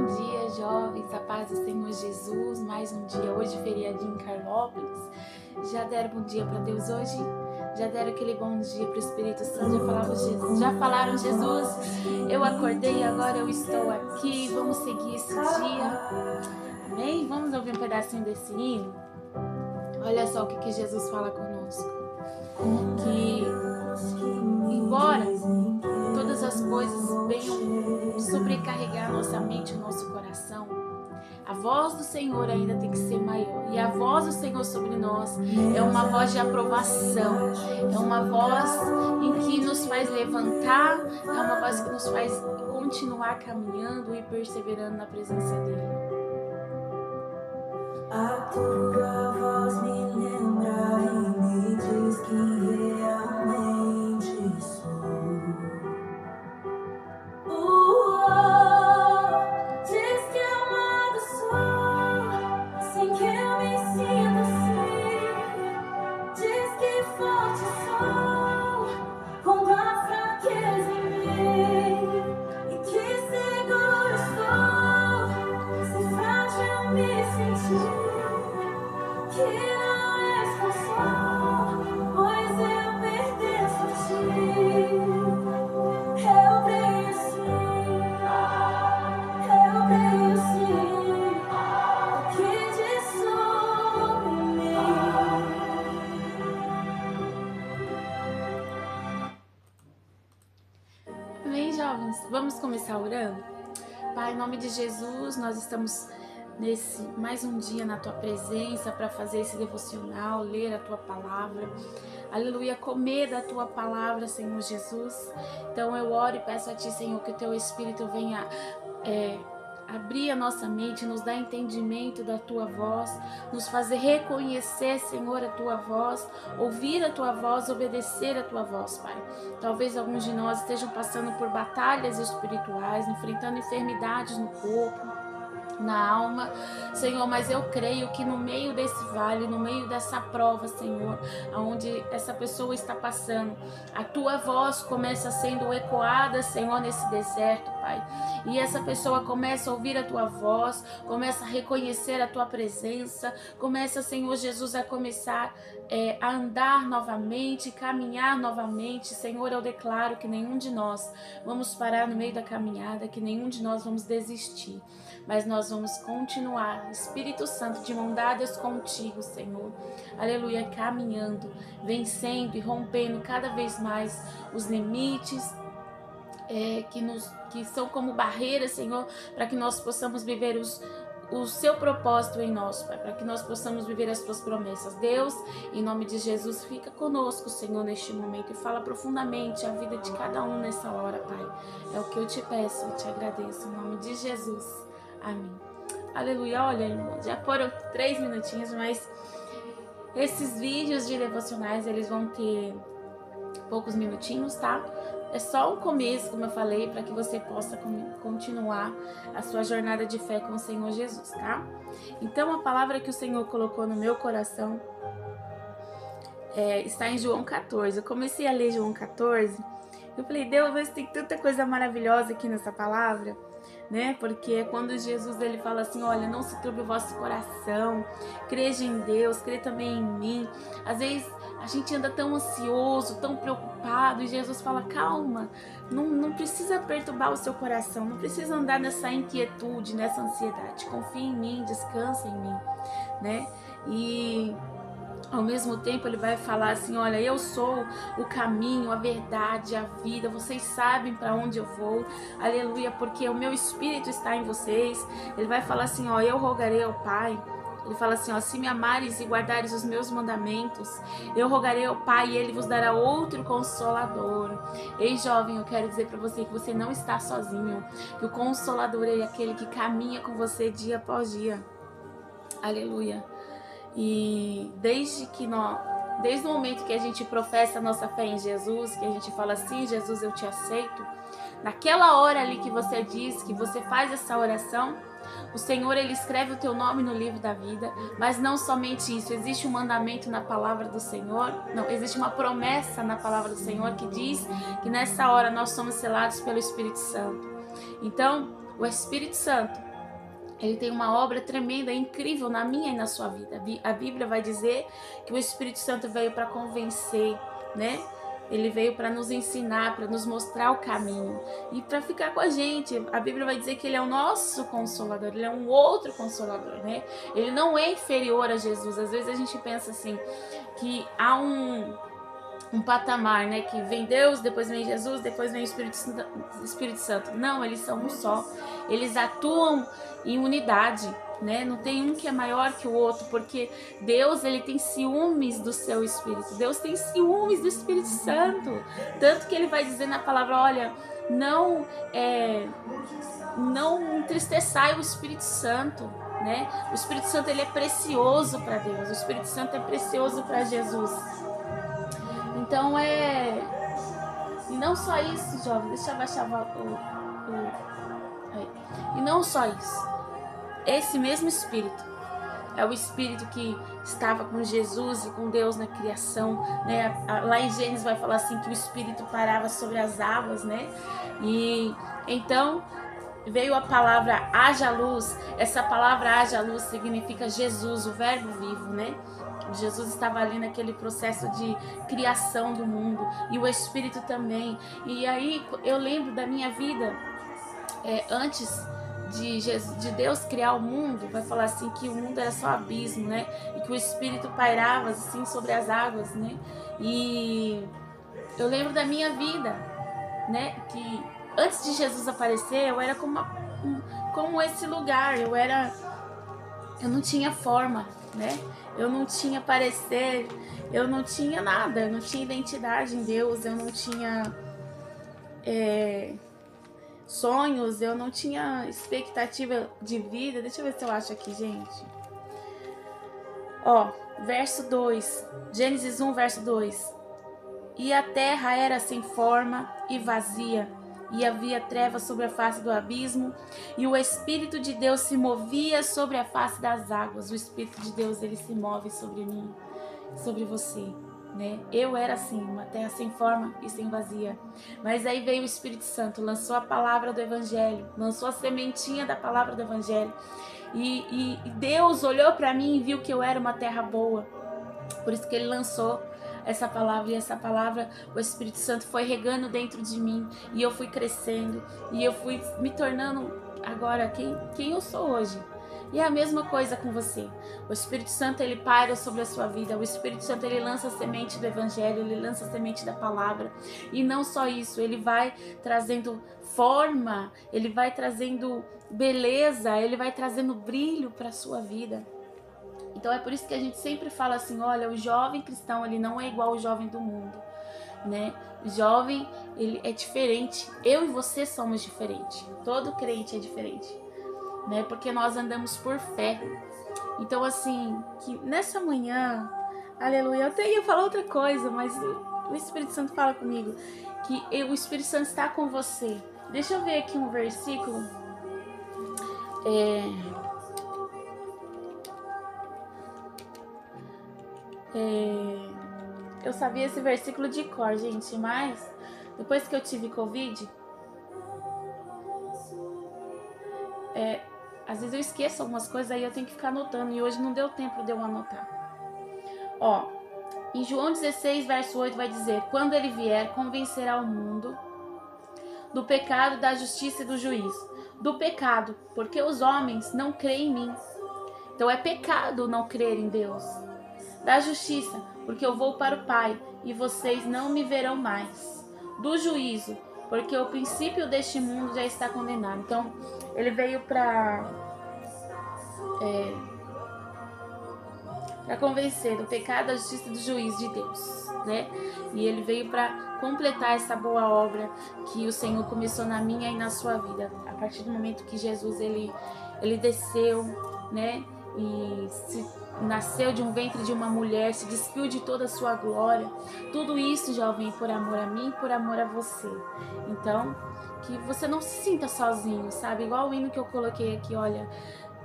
Bom dia, jovens, a paz do Senhor Jesus, mais um dia, hoje feriadinho em Carlópolis. Já deram bom dia para Deus hoje? Já deram aquele bom dia para o Espírito Santo? Já falaram Jesus? Eu acordei, agora eu estou aqui, vamos seguir esse dia. Amém? Vamos ouvir um pedacinho desse hino? Olha só o que Jesus fala conosco. Que embora todas as coisas venham sobrecarregar nossa mente e nosso coração, a voz do Senhor ainda tem que ser maior. E a voz do Senhor sobre nós é uma voz de aprovação. É uma voz em que nos faz levantar. É uma voz que nos faz continuar caminhando e perseverando na presença dEle. A tua voz me lembra e me diz que realmente sou. Diz que amado sou, sim que eu me sinto assim. Diz que forte sou, quando há fraqueza em mim. E que seguro sou, se frágil me sentir. Que não és consolo, pois eu pertenço a ti. Eu creio sim, o que diz sobre mim. Amém, jovens? Vamos começar orando? Pai, em nome de Jesus, nós estamos nesse mais um dia na Tua presença para fazer esse devocional, ler a Tua palavra. Aleluia, comer da Tua palavra, Senhor Jesus. Então eu oro e peço a Ti, Senhor, que o Teu Espírito venha abrir a nossa mente, nos dar entendimento da Tua voz, nos fazer reconhecer, Senhor, a Tua voz, ouvir a Tua voz, obedecer a Tua voz, Pai. Talvez alguns de nós estejam passando por batalhas espirituais, enfrentando enfermidades no corpo, na alma, Senhor, mas eu creio que no meio desse vale, no meio dessa prova, Senhor, onde essa pessoa está passando, a Tua voz começa sendo ecoada, Senhor, nesse deserto, Pai, e essa pessoa começa a ouvir a Tua voz, começa a reconhecer a Tua presença, começa, Senhor Jesus, a começar a andar novamente, caminhar novamente. Senhor, eu declaro que nenhum de nós vamos parar no meio da caminhada, que nenhum de nós vamos desistir, mas nós vamos continuar, Espírito Santo, de mão dadas contigo, Senhor, aleluia, caminhando, vencendo e rompendo cada vez mais os limites que são como barreiras, Senhor, para que nós possamos viver o seu propósito em nós, Pai, para que nós possamos viver as Tuas promessas. Deus, em nome de Jesus, fica conosco, Senhor, neste momento e fala profundamente a vida de cada um nessa hora, Pai. É o que eu te peço e te agradeço, em nome de Jesus. Amém. Aleluia. Olha, irmãos, já foram 3 minutinhos, mas esses vídeos de devocionais, eles vão ter poucos minutinhos, tá? É só um começo, como eu falei, para que você possa continuar a sua jornada de fé com o Senhor Jesus, tá? Então, a palavra que o Senhor colocou no meu coração está em João 14. Eu comecei a ler João 14, eu falei, Deus, tem tanta coisa maravilhosa aqui nessa palavra, né? Porque é quando Jesus ele fala assim, olha, não se turbe o vosso coração, creja em Deus, crê também em mim. Às vezes a gente anda tão ansioso, tão preocupado, e Jesus fala, calma, não precisa perturbar o seu coração, não precisa andar nessa inquietude, nessa ansiedade, confia em mim, descansa em mim, né? E ao mesmo tempo ele vai falar assim, olha, eu sou o caminho, a verdade, a vida, vocês sabem para onde eu vou, aleluia, porque o meu Espírito está em vocês. Ele vai falar assim, ó, eu rogarei ao Pai. Ele fala assim, ó, se me amares e guardares os meus mandamentos, eu rogarei ao Pai e Ele vos dará outro Consolador. Ei, jovem, eu quero dizer para você que você não está sozinho, que o Consolador é aquele que caminha com você dia após dia. Aleluia. E desde o momento que a gente professa a nossa fé em Jesus, que a gente fala assim, Jesus, eu te aceito, naquela hora ali que você diz, que você faz essa oração, o Senhor, Ele escreve o teu nome no livro da vida. Mas não somente isso, existe um mandamento na palavra do Senhor, não, existe uma promessa na palavra do Senhor que diz que nessa hora nós somos selados pelo Espírito Santo. Então, o Espírito Santo, Ele tem uma obra tremenda, incrível na minha e na sua vida. A Bíblia vai dizer que o Espírito Santo veio para convencer, né? Ele veio para nos ensinar, para nos mostrar o caminho e para ficar com a gente. A Bíblia vai dizer que ele é o nosso consolador, ele é um outro consolador, né? Ele não é inferior a Jesus. Às vezes a gente pensa assim, que há um patamar, né? Que vem Deus, depois vem Jesus, depois vem o Espírito Santo. Não, eles são um só. Eles atuam em unidade, né? Não tem um que é maior que o outro, porque Deus, ele tem ciúmes do seu Espírito. Deus tem ciúmes do Espírito Santo. Tanto que ele vai dizer na palavra, olha, não entristeçai o Espírito Santo, né? O Espírito Santo, ele é precioso para Deus. O Espírito Santo é precioso para Jesus. Então e não só isso, jovem, deixa eu abaixar e não só isso, esse mesmo Espírito é o Espírito que estava com Jesus e com Deus na criação, né? Lá em Gênesis vai falar assim que o Espírito parava sobre as águas, né? E então veio a palavra haja luz. Essa palavra haja luz significa Jesus, o verbo vivo, né? Jesus estava ali naquele processo de criação do mundo e o Espírito também. E aí eu lembro da minha vida, antes de Deus criar o mundo, vai falar assim que o mundo era só abismo, né? E que o Espírito pairava assim sobre as águas, né? E eu lembro da minha vida, né? Que antes de Jesus aparecer, eu era como esse lugar, eu não tinha forma, né? Eu não tinha parecer, eu não tinha nada, eu não tinha identidade em Deus, eu não tinha sonhos, eu não tinha expectativa de vida. Deixa eu ver se eu acho aqui, gente. Ó, verso 2, Gênesis 1, verso 2. E a terra era sem forma e vazia, e havia trevas sobre a face do abismo, e o Espírito de Deus se movia sobre a face das águas. O Espírito de Deus, ele se move sobre mim, sobre você, né? Eu era assim, uma terra sem forma e sem vazia. Mas aí veio o Espírito Santo, lançou a palavra do Evangelho, lançou a sementinha da palavra do Evangelho. E Deus olhou para mim e viu que eu era uma terra boa. Por isso que ele lançou essa palavra, e essa palavra, o Espírito Santo foi regando dentro de mim, e eu fui crescendo, e eu fui me tornando agora quem eu sou hoje. E é a mesma coisa com você. O Espírito Santo, ele paira sobre a sua vida. O Espírito Santo, ele lança a semente do Evangelho, ele lança a semente da palavra. E não só isso, ele vai trazendo forma, ele vai trazendo beleza, ele vai trazendo brilho para a sua vida. Então é por isso que a gente sempre fala assim, olha, o jovem cristão, ele não é igual ao jovem do mundo, né? O jovem, ele é diferente. Eu e você somos diferentes. Todo crente é diferente, né? Porque nós andamos por fé. Então assim, que nessa manhã, aleluia, eu ia falar outra coisa, mas o Espírito Santo fala comigo, que o Espírito Santo está com você. Deixa eu ver aqui um versículo. Eu sabia esse versículo de cor, gente, mas depois que eu tive Covid, às vezes eu esqueço algumas coisas, aí eu tenho que ficar anotando, e hoje não deu tempo de eu anotar. Ó, em João 16, verso 8 vai dizer, quando ele vier, convencerá o mundo do pecado, da justiça e do juízo. Do pecado, porque os homens não creem em mim. Então é pecado não crer em Deus. Da justiça, porque eu vou para o Pai e vocês não me verão mais. Do juízo, porque o princípio deste mundo já está condenado. Então, ele veio para convencer do pecado, da justiça e do juízo de Deus, né? E ele veio para completar essa boa obra que o Senhor começou na minha e na sua vida. A partir do momento que Jesus, ele desceu, né? E nasceu de um ventre de uma mulher, se despiu de toda a sua glória. Tudo isso, jovem, por amor a mim, por amor a você. Então, que você não se sinta sozinho, sabe? Igual o hino que eu coloquei aqui, olha,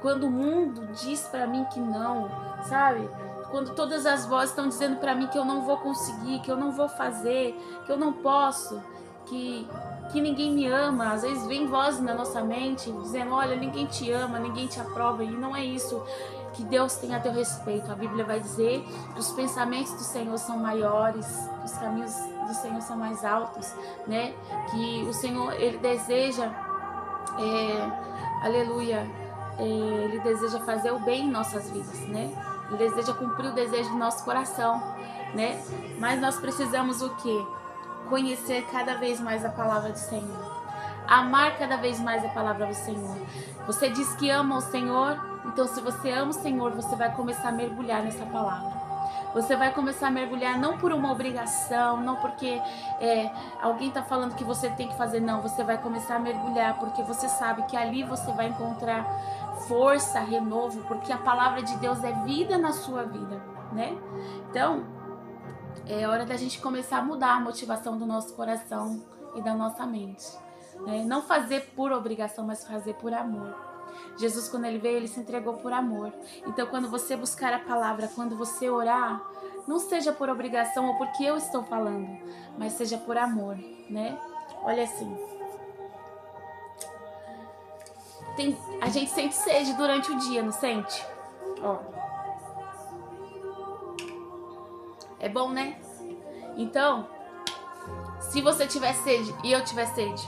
quando o mundo diz pra mim que não, sabe? Quando todas as vozes estão dizendo pra mim que eu não vou conseguir, que eu não vou fazer, que eu não posso, que que ninguém me ama. Às vezes vem vozes na nossa mente dizendo, olha, ninguém te ama, ninguém te aprova, e não é isso que Deus tem a teu respeito. A Bíblia vai dizer que os pensamentos do Senhor são maiores, que os caminhos do Senhor são mais altos, né? Que o Senhor, Ele deseja, aleluia, Ele deseja fazer o bem em nossas vidas, né? Ele deseja cumprir o desejo do nosso coração, né? Mas nós precisamos o quê? Conhecer cada vez mais a palavra do Senhor. Amar cada vez mais a palavra do Senhor. Você diz que ama o Senhor, então se você ama o Senhor, você vai começar a mergulhar nessa palavra. Você vai começar a mergulhar não por uma obrigação, não porque alguém está falando que você tem que fazer, não. Você vai começar a mergulhar porque você sabe que ali você vai encontrar força, renovo, porque a palavra de Deus é vida na sua vida, né? Então, é hora da gente começar a mudar a motivação do nosso coração e da nossa mente, né? Não fazer por obrigação, mas fazer por amor. Jesus, quando Ele veio, Ele se entregou por amor. Então, quando você buscar a palavra, quando você orar, não seja por obrigação ou porque eu estou falando, mas seja por amor, né? Olha assim, a gente sente sede durante o dia, não sente? Ó. É bom, né? Então, se você tiver sede e eu tiver sede,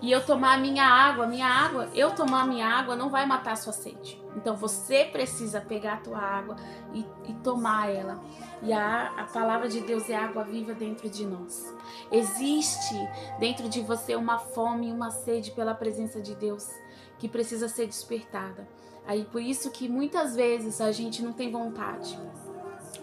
e eu tomar a minha água, eu tomar a minha água não vai matar a sua sede. Então você precisa pegar a tua água e tomar ela. E a palavra de Deus é água viva dentro de nós. Existe dentro de você uma fome e uma sede pela presença de Deus que precisa ser despertada. Aí por isso que muitas vezes a gente não tem vontade.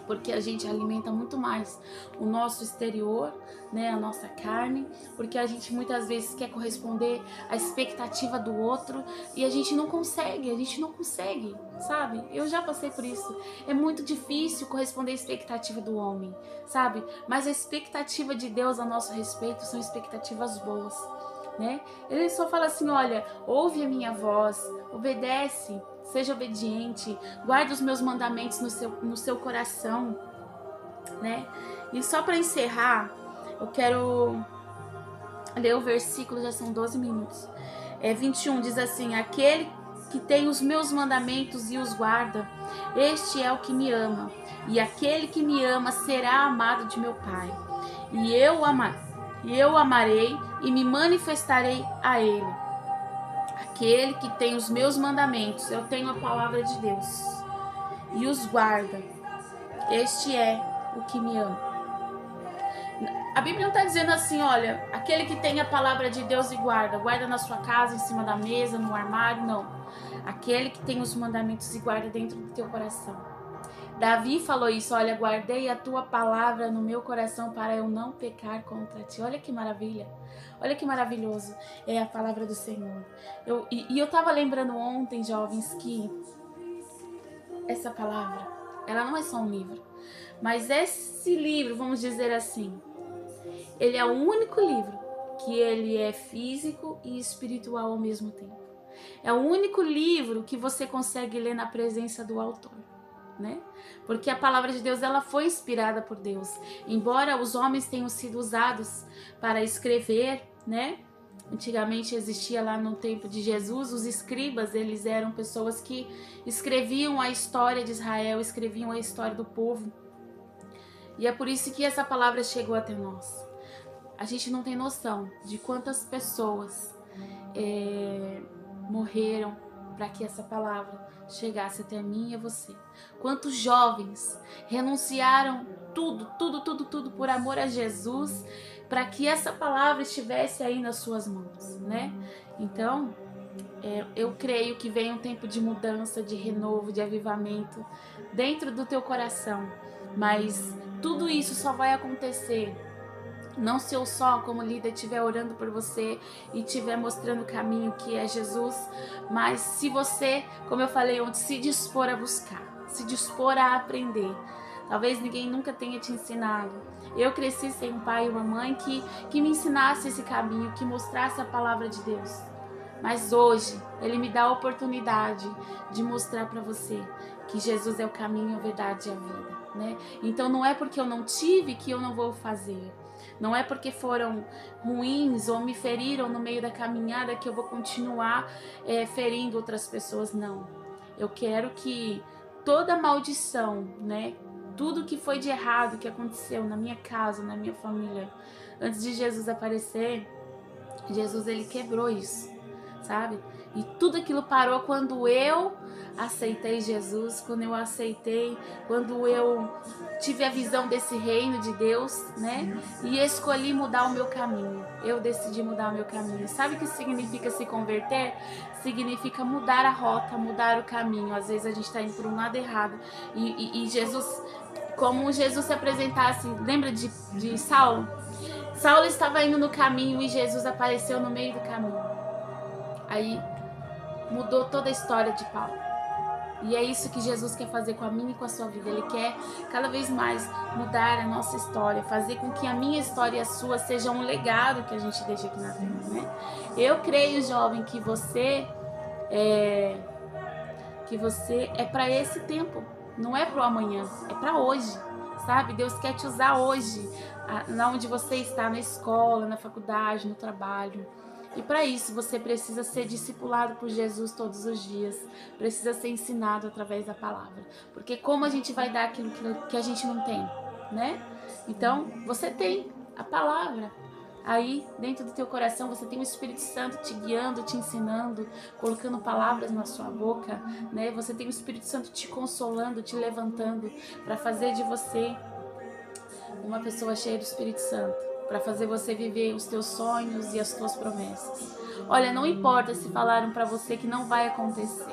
Porque a gente alimenta muito mais o nosso exterior, né, a nossa carne, porque a gente muitas vezes quer corresponder à expectativa do outro e a gente não consegue, sabe? Eu já passei por isso. É muito difícil corresponder à expectativa do homem, sabe? Mas a expectativa de Deus a nosso respeito são expectativas boas, né? Ele só fala assim, olha, ouve a minha voz, obedece, seja obediente, guarde os meus mandamentos no seu coração, né? E só para encerrar, eu quero ler o versículo, já são 12 minutos. 21 diz assim, aquele que tem os meus mandamentos e os guarda, este é o que me ama, e aquele que me ama será amado de meu Pai, e eu amarei e me manifestarei a ele. Aquele que tem os meus mandamentos, eu tenho a palavra de Deus, e os guarda, este é o que me ama. A Bíblia não está dizendo assim, olha, aquele que tem a palavra de Deus e guarda na sua casa, em cima da mesa, no armário, não. Aquele que tem os mandamentos e guarda dentro do teu coração. Davi falou isso, olha, guardei a tua palavra no meu coração para eu não pecar contra ti. Olha que maravilha, olha que maravilhoso é a palavra do Senhor. Eu estava lembrando ontem, jovens, que essa palavra, ela não é só um livro, mas esse livro, vamos dizer assim, ele é o único livro que ele é físico e espiritual ao mesmo tempo. É o único livro que você consegue ler na presença do autor, né? Porque a palavra de Deus, ela foi inspirada por Deus. Embora os homens tenham sido usados para escrever, né? Antigamente existia lá no tempo de Jesus, os escribas, eles eram pessoas que escreviam a história de Israel, escreviam a história do povo. E é por isso que essa palavra chegou até nós. A gente não tem noção de quantas pessoas morreram para que essa palavra chegasse até mim e a você. Quantos jovens renunciaram tudo por amor a Jesus, para que essa palavra estivesse aí nas suas mãos, né? Então, eu creio que vem um tempo de mudança, de renovo, de avivamento dentro do teu coração. Mas tudo isso só vai acontecer não se eu só, como líder, estiver orando por você e estiver mostrando o caminho que é Jesus, mas se você, como eu falei ontem, se dispor a buscar, se dispor a aprender. Talvez ninguém nunca tenha te ensinado. Eu cresci sem um pai e uma mãe que me ensinasse esse caminho, que mostrasse a palavra de Deus. Mas hoje, Ele me dá a oportunidade de mostrar para você que Jesus é o caminho, a verdade e a vida, né? Então não é porque eu não tive que eu não vou fazer. Não é porque foram ruins ou me feriram no meio da caminhada que eu vou continuar ferindo outras pessoas, não. Eu quero que toda maldição, né? Tudo que foi de errado que aconteceu na minha casa, na minha família, antes de Jesus aparecer, Jesus, ele quebrou isso, sabe? E tudo aquilo parou quando eu aceitei Jesus, quando eu tive a visão desse reino de Deus, né? E escolhi mudar o meu caminho. Eu decidi mudar o meu caminho. Sabe o que significa se converter? Significa mudar a rota, mudar o caminho. Às vezes a gente está indo por um lado errado. E Jesus, como Jesus se apresentasse, lembra de Saulo? Saulo estava indo no caminho e Jesus apareceu no meio do caminho. Aí mudou toda a história de Paulo. E é isso que Jesus quer fazer com a minha e com a sua vida. Ele quer cada vez mais mudar a nossa história, fazer com que a minha história e a sua seja um legado que a gente deixa aqui na terra, né? Eu creio, jovem, que você é para esse tempo, não é para o amanhã, é para hoje, sabe? Deus quer te usar hoje, onde você está, na escola, na faculdade, no trabalho. E para isso você precisa ser discipulado por Jesus todos os dias, precisa ser ensinado através da palavra. Porque como a gente vai dar aquilo que a gente não tem, né? Então, você tem a palavra. Aí, dentro do teu coração, você tem o Espírito Santo te guiando, te ensinando, colocando palavras na sua boca, né? Você tem o Espírito Santo te consolando, te levantando, para fazer de você uma pessoa cheia do Espírito Santo, para fazer você viver os teus sonhos e as tuas promessas. Olha, não importa se falaram para você que não vai acontecer.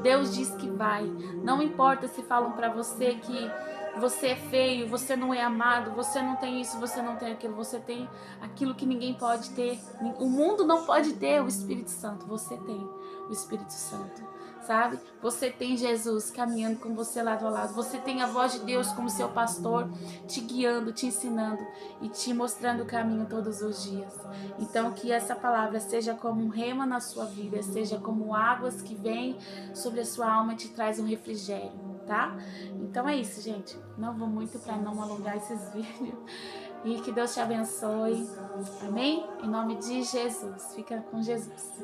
Deus diz que vai. Não importa se falam para você que você é feio, você não é amado, você não tem isso, você não tem aquilo, você tem aquilo que ninguém pode ter. O mundo não pode ter o Espírito Santo, você tem o Espírito Santo, sabe? Você tem Jesus caminhando com você lado a lado, você tem a voz de Deus como seu pastor, te guiando, te ensinando e te mostrando o caminho todos os dias. Então que essa palavra seja como um rema na sua vida, seja como águas que vêm sobre a sua alma e te traz um refrigério. Tá? Então é isso, gente. Não vou muito para não alongar esses vídeos. E que Deus te abençoe. Amém? Em nome de Jesus. Fica com Jesus.